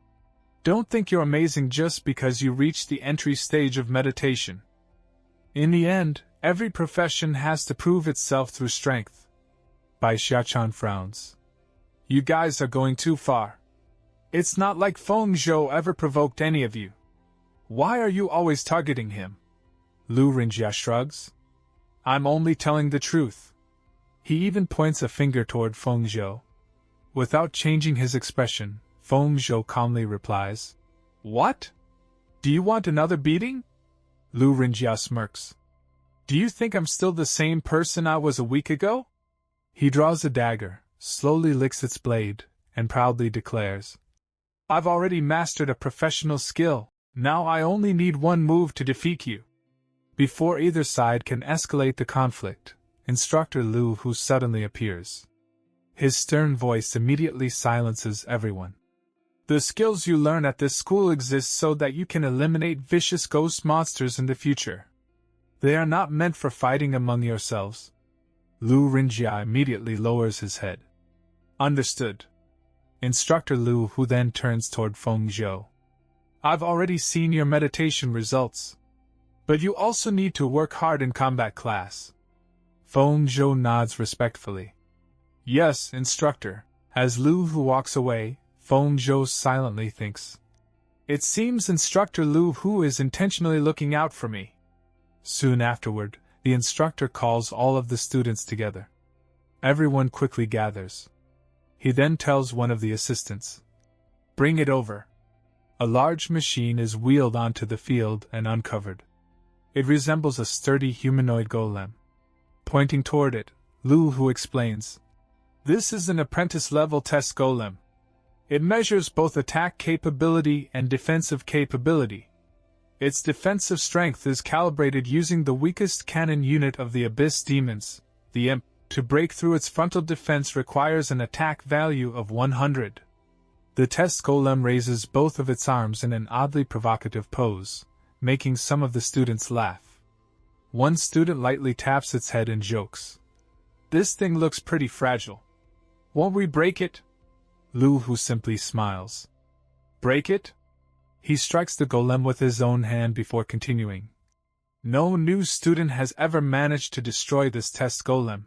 Don't think you're amazing just because you reached the entry stage of meditation. In the end, every profession has to prove itself through strength." Bai Xiachan frowns. "You guys are going too far. It's not like Feng Zhou ever provoked any of you. Why are you always targeting him?" Lu Rinjia shrugs. "I'm only telling the truth." He even points a finger toward Feng Zhou. Without changing his expression, Feng Zhou calmly replies. What? Do you want another beating? Lu Rinjia smirks. Do you think I'm still the same person I was a week ago? He draws a dagger, slowly licks its blade, and proudly declares. I've already mastered a professional skill, now I only need one move to defeat you. Before either side can escalate the conflict, Instructor Lu Hu suddenly appears. His stern voice immediately silences everyone. The skills you learn at this school exist so that you can eliminate vicious ghost monsters in the future. They are not meant for fighting among yourselves. Lu Rinjia immediately lowers his head. Understood. Instructor Lu Hu then turns toward Feng Zhou. I've already seen your meditation results. But you also need to work hard in combat class. Feng Zhou nods respectfully. Yes, instructor. As Lu Hu walks away, Feng Zhou silently thinks. It seems Instructor Lu Hu is intentionally looking out for me. Soon afterward, the instructor calls all of the students together. Everyone quickly gathers. He then tells one of the assistants. Bring it over. A large machine is wheeled onto the field and uncovered. It resembles a sturdy humanoid golem. Pointing toward it, Lu Hu explains. This is an apprentice-level test golem. It measures both attack capability and defensive capability. Its defensive strength is calibrated using the weakest cannon unit of the Abyss Demons, the Imp. To break through its frontal defense requires an attack value of 100. The test golem raises both of its arms in an oddly provocative pose, making some of the students laugh. One student lightly taps its head and jokes. This thing looks pretty fragile. Won't we break it? Lu Hu simply smiles. Break it? He strikes the golem with his own hand before continuing. No new student has ever managed to destroy this test golem.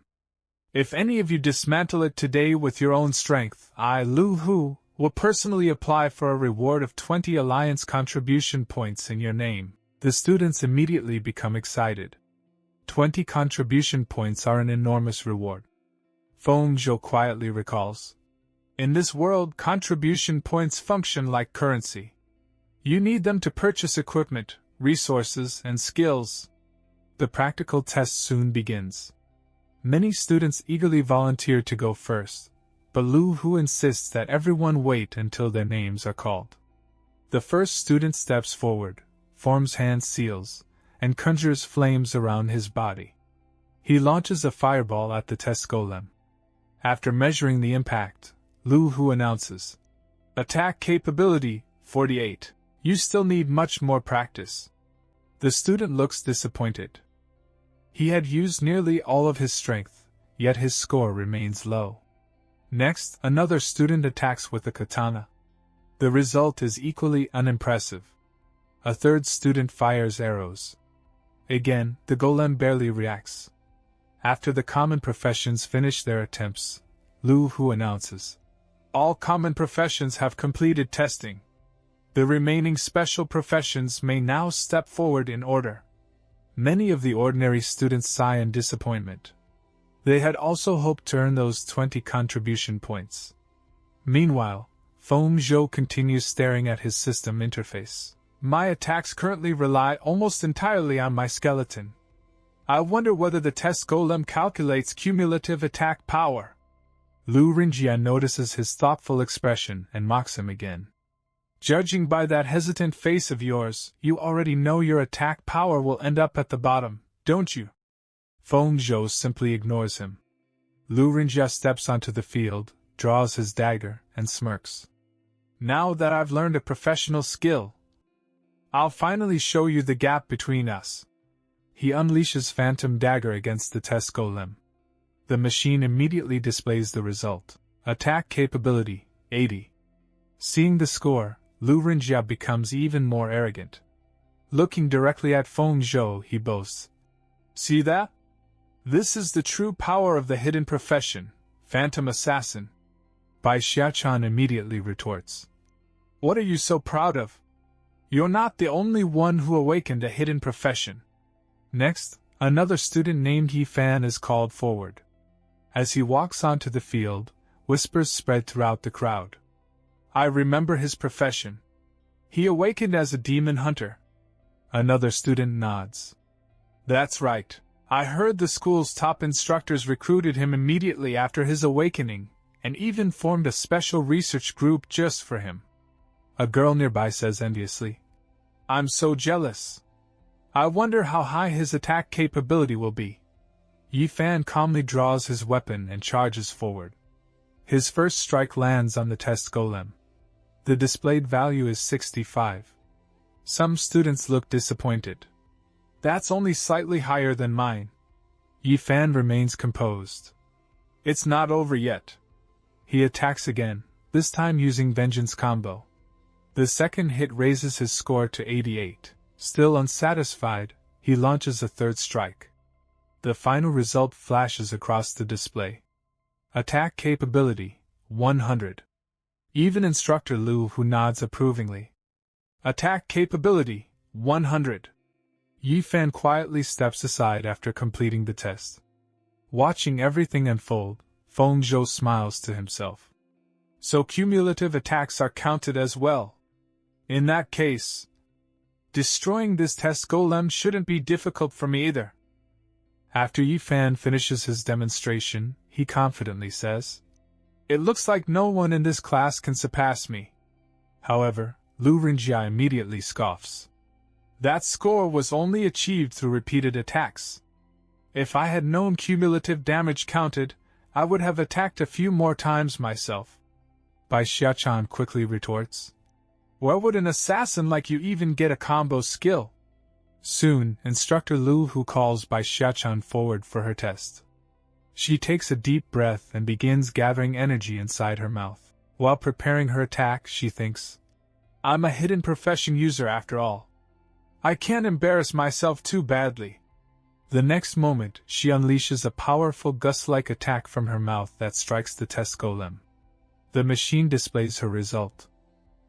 If any of you dismantle it today with your own strength, I, Lu Hu, will personally apply for a reward of 20 alliance contribution points in your name. The students immediately become excited. 20 contribution points are an enormous reward. Feng Zhou quietly recalls. In this world, contribution points function like currency. You need them to purchase equipment, resources, and skills. The practical test soon begins. Many students eagerly volunteer to go first, but Lu Hu insists that everyone wait until their names are called. The first student steps forward, forms hand seals, and conjures flames around his body. He launches a fireball at the test golem. After measuring the impact, Lu Hu announces, Attack capability, 48. You still need much more practice. The student looks disappointed. He had used nearly all of his strength, yet his score remains low. Next, another student attacks with a katana. The result is equally unimpressive. A third student fires arrows. Again, the golem barely reacts. After the common professions finish their attempts, Lu Hu announces, All common professions have completed testing. The remaining special professions may now step forward in order. Many of the ordinary students sigh in disappointment. They had also hoped to earn those 20 contribution points. Meanwhile, Feng Zhou continues staring at his system interface. My attacks currently rely almost entirely on my skeleton. I wonder whether the test golem calculates cumulative attack power. Lu Rinjia notices his thoughtful expression and mocks him again. Judging by that hesitant face of yours, you already know your attack power will end up at the bottom, don't you? Feng Zhou simply ignores him. Lu Rinjia steps onto the field, draws his dagger, and smirks. Now that I've learned a professional skill, I'll finally show you the gap between us. He unleashes Phantom Dagger against the test golem. The machine immediately displays the result. Attack capability, 80. Seeing the score, Lu Rinjia becomes even more arrogant. Looking directly at Feng Zhou, he boasts. See that? This is the true power of the hidden profession, Phantom Assassin. Bai Xiachan immediately retorts. What are you so proud of? You're not the only one who awakened a hidden profession. Next, another student named Yi Fan is called forward. As he walks onto the field, whispers spread throughout the crowd. I remember his profession. He awakened as a demon hunter. Another student nods. That's right. I heard the school's top instructors recruited him immediately after his awakening, and even formed a special research group just for him. A girl nearby says enviously. I'm so jealous. I wonder how high his attack capability will be. Yifan calmly draws his weapon and charges forward. His first strike lands on the test golem. The displayed value is 65. Some students look disappointed. That's only slightly higher than mine. Yifan remains composed. It's not over yet. He attacks again, this time using Vengeance combo. The second hit raises his score to 88. Still unsatisfied, he launches a third strike. The final result flashes across the display. Attack capability, 100. Even Instructor Lu who nods approvingly. Attack capability, 100. Yifan quietly steps aside after completing the test. Watching everything unfold, Feng Zhou smiles to himself. So cumulative attacks are counted as well. In that case, destroying this test golem shouldn't be difficult for me either. After Yifan finishes his demonstration, he confidently says, It looks like no one in this class can surpass me. However, Lu Rinjia immediately scoffs. That score was only achieved through repeated attacks. If I had known cumulative damage counted, I would have attacked a few more times myself. Bai Xiachan quickly retorts. Where would an assassin like you even get a combo skill? Soon, Instructor Lu Hu calls Bai Xiachan forward for her test. She takes a deep breath and begins gathering energy inside her mouth. While preparing her attack, she thinks, I'm a hidden profession user after all. I can't embarrass myself too badly. The next moment, she unleashes a powerful gust-like attack from her mouth that strikes the test golem. The machine displays her result.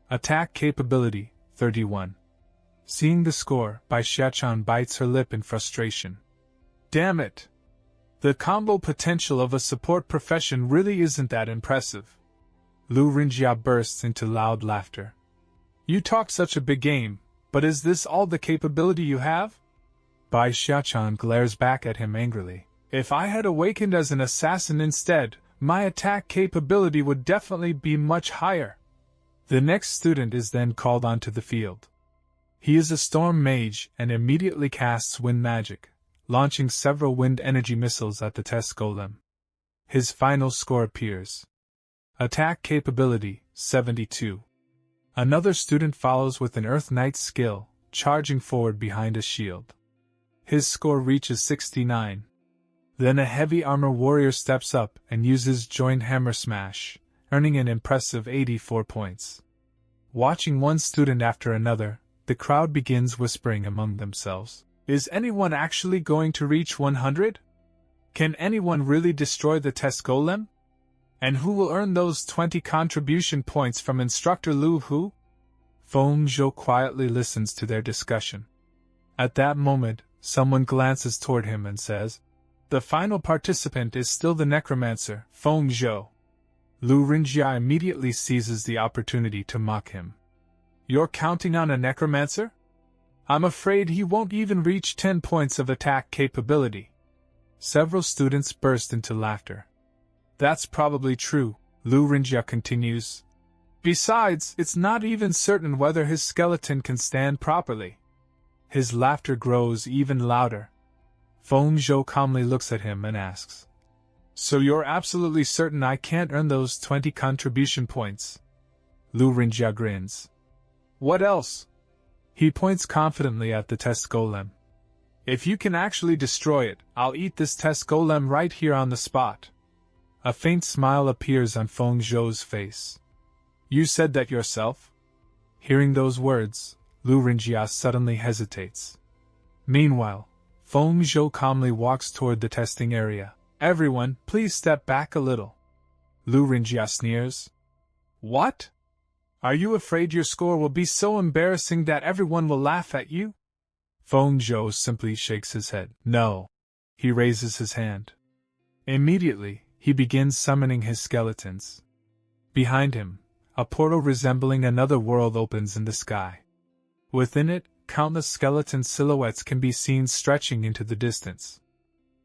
Attack capability, 31. Seeing the score, Bai Xiachan bites her lip in frustration. Damn it! The combo potential of a support profession really isn't that impressive. Lu Rinjia bursts into loud laughter. You talk such a big game, but is this all the capability you have? Bai Xiachan glares back at him angrily. If I had awakened as an assassin instead, my attack capability would definitely be much higher. The next student is then called onto the field. He is a storm mage and immediately casts wind magic, launching several wind energy missiles at the test golem. His final score appears. Attack capability, 72. Another student follows with an Earth Knight skill, charging forward behind a shield. His score reaches 69. Then a heavy armor warrior steps up and uses joint hammer smash, earning an impressive 84 points. Watching one student after another, the crowd begins whispering among themselves. Is anyone actually going to reach 100? Can anyone really destroy the test golem? And who will earn those 20 contribution points from Instructor Lu Hu? Feng Zhou quietly listens to their discussion. At that moment, someone glances toward him and says, The final participant is still the Necromancer, Feng Zhou. Lu Rinjia immediately seizes the opportunity to mock him. You're counting on a Necromancer? I'm afraid he won't even reach 10 points of attack capability. Several students burst into laughter. That's probably true, Lu Rinjia continues. Besides, it's not even certain whether his skeleton can stand properly. His laughter grows even louder. Feng Zhou calmly looks at him and asks, So you're absolutely certain I can't earn those 20 contribution points? Lu Rinjia grins. What else? He points confidently at the test golem. If you can actually destroy it, I'll eat this test golem right here on the spot. A faint smile appears on Feng Zhou's face. You said that yourself? Hearing those words, Lu Rinjia suddenly hesitates. Meanwhile, Feng Zhou calmly walks toward the testing area. Everyone, please step back a little. Lu Rinjia sneers. What? Are you afraid your score will be so embarrassing that everyone will laugh at you? Feng Zhou simply shakes his head. No. He raises his hand. Immediately, he begins summoning his skeletons. Behind him, a portal resembling another world opens in the sky. Within it, countless skeleton silhouettes can be seen stretching into the distance.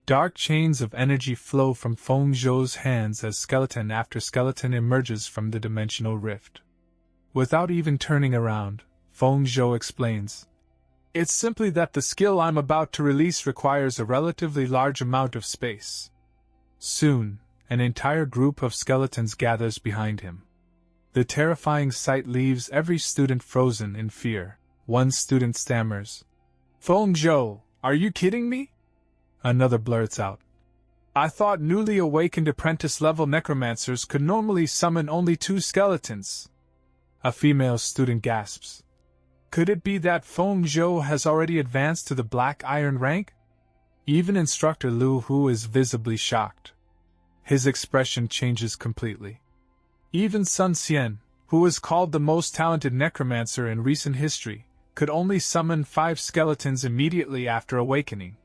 Dark chains of energy flow from Feng Zhou's hands as skeleton after skeleton emerges from the dimensional rift. Without even turning around, Feng Zhou explains, "It's simply that the skill I'm about to release requires a relatively large amount of space." Soon, an entire group of skeletons gathers behind him. The terrifying sight leaves every student frozen in fear. One student stammers, "Feng Zhou, are you kidding me?" Another blurts out, "I thought newly awakened apprentice-level necromancers could normally summon only 2 skeletons." A female student gasps, "Could it be that Feng Zhou has already advanced to the Black Iron rank?" Even Instructor Lu Hu is visibly shocked. His expression changes completely. Even Sun Xian, who is called the most talented necromancer in recent history, could only summon 5 skeletons immediately after awakening.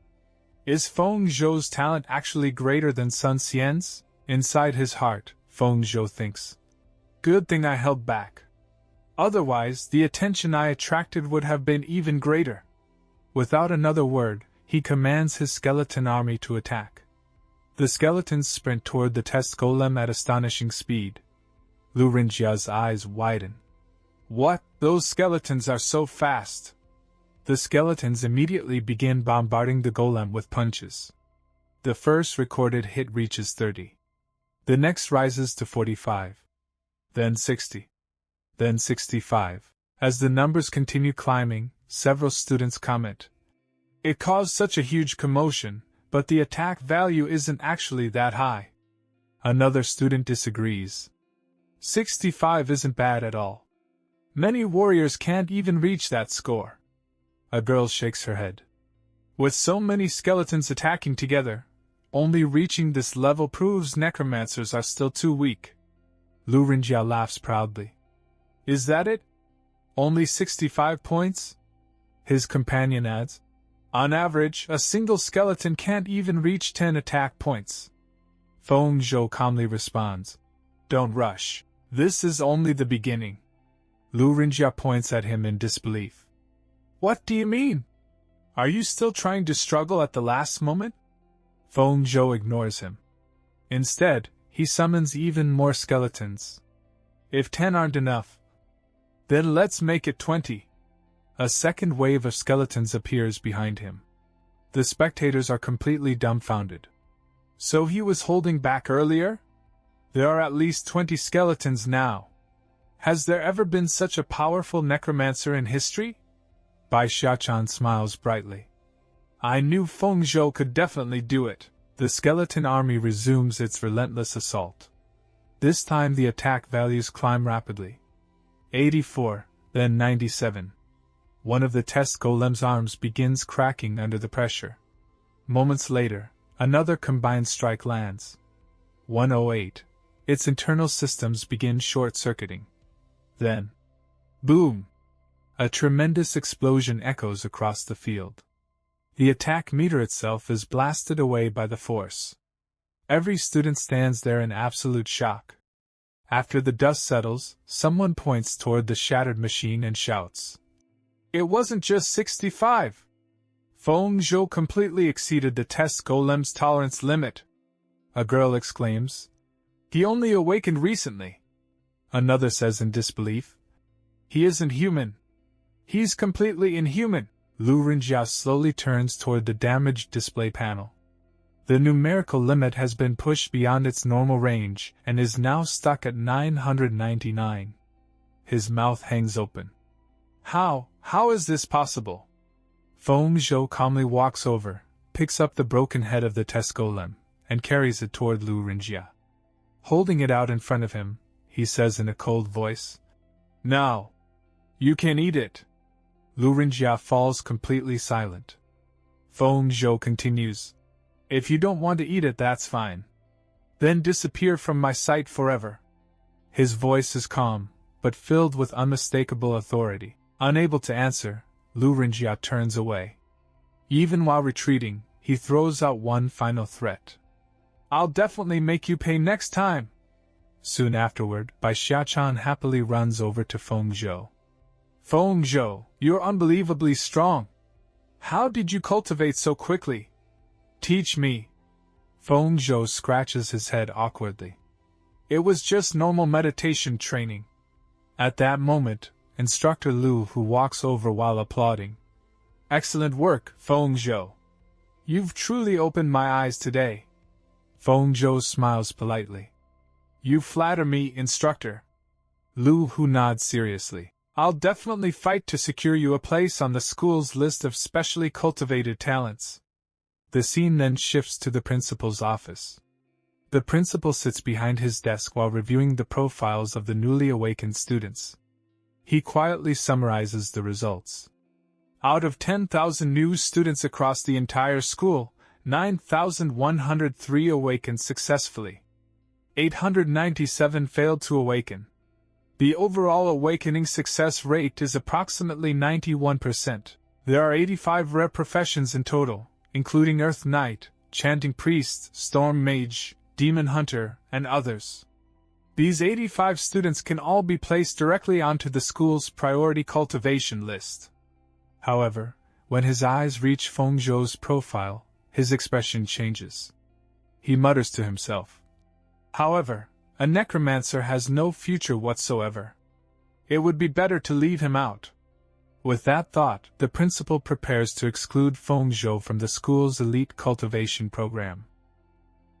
Is Feng Zhou's talent actually greater than Sun Xian's? Inside his heart, Feng Zhou thinks, "Good thing I held back. Otherwise, the attention I attracted would have been even greater." Without another word, he commands his skeleton army to attack. The skeletons sprint toward the test golem at astonishing speed. Lu Rinjia's eyes widen. "What? Those skeletons are so fast!" The skeletons immediately begin bombarding the golem with punches. The first recorded hit reaches 30. The next rises to 45. Then 60. Then 65. As the numbers continue climbing, several students comment, "It caused such a huge commotion, but the attack value isn't actually that high." Another student disagrees. 65 isn't bad at all. Many warriors can't even reach that score." A girl shakes her head. "With so many skeletons attacking together, only reaching this level proves necromancers are still too weak." Lu Rinjia laughs proudly. "Is that it? Only 65 points?" His companion adds, "On average, a single skeleton can't even reach 10 attack points." Feng Zhou calmly responds, "Don't rush. This is only the beginning." Lu Rinjia points at him in disbelief. "What do you mean? Are you still trying to struggle at the last moment?" Feng Zhou ignores him. Instead, he summons even more skeletons. "If 10 aren't enough, then let's make it 20. A second wave of skeletons appears behind him. The spectators are completely dumbfounded. So he was holding back earlier? There are at least 20 skeletons now. Has there ever been such a powerful necromancer in history? Bai Xiachan smiles brightly. I knew Feng Zhou could definitely do it. The skeleton army resumes its relentless assault. This time the attack values climb rapidly. 84, then 97. One of the test golem's arms begins cracking under the pressure. Moments later, another combined strike lands. 108. Its internal systems begin short-circuiting. Then, boom! A tremendous explosion echoes across the field. The attack meter itself is blasted away by the force. Every student stands there in absolute shock. After the dust settles, someone points toward the shattered machine and shouts, "It wasn't just 65! Feng Zhou completely exceeded the test golem's tolerance limit!" A girl exclaims, "He only awakened recently." Another says in disbelief, "He isn't human. He's completely inhuman." Lu Rinjia slowly turns toward the damaged display panel. The numerical limit has been pushed beyond its normal range and is now stuck at 999. His mouth hangs open. How is this possible? Feng Zhou calmly walks over, picks up the broken head of the test golem, and carries it toward Lu Rinjia. Holding it out in front of him, he says in a cold voice, "Now, you can eat it." Lu Rinjia falls completely silent. Feng Zhou continues, "If you don't want to eat it, that's fine. Then disappear from my sight forever." His voice is calm, but filled with unmistakable authority. Unable to answer, Lu Rinjia turns away. Even while retreating, he throws out one final threat. "I'll definitely make you pay next time." Soon afterward, Bai Xiachan happily runs over to Feng Zhou. Feng Zhou, you're unbelievably strong. How did you cultivate so quickly? Teach me. Feng Zhou scratches his head awkwardly. It was just normal meditation training. At that moment, Instructor Lu Hu walks over while applauding. Excellent work, Feng Zhou. You've truly opened my eyes today. Feng Zhou smiles politely. You flatter me, instructor. Lu Hu nods seriously. I'll definitely fight to secure you a place on the school's list of specially cultivated talents. The scene then shifts to the principal's office. The principal sits behind his desk while reviewing the profiles of the newly awakened students. He quietly summarizes the results. Out of 10,000 new students across the entire school, 9,103 awakened successfully. 897 failed to awaken. The overall awakening success rate is approximately 91%. There are 85 rare professions in total, including Earth Knight, Chanting Priest, Storm Mage, Demon Hunter, and others. These 85 students can all be placed directly onto the school's priority cultivation list. However, when his eyes reach Feng Zhou's profile, his expression changes. He mutters to himself. However, a necromancer has no future whatsoever. It would be better to leave him out. With that thought, the principal prepares to exclude Feng Zhou from the school's elite cultivation program.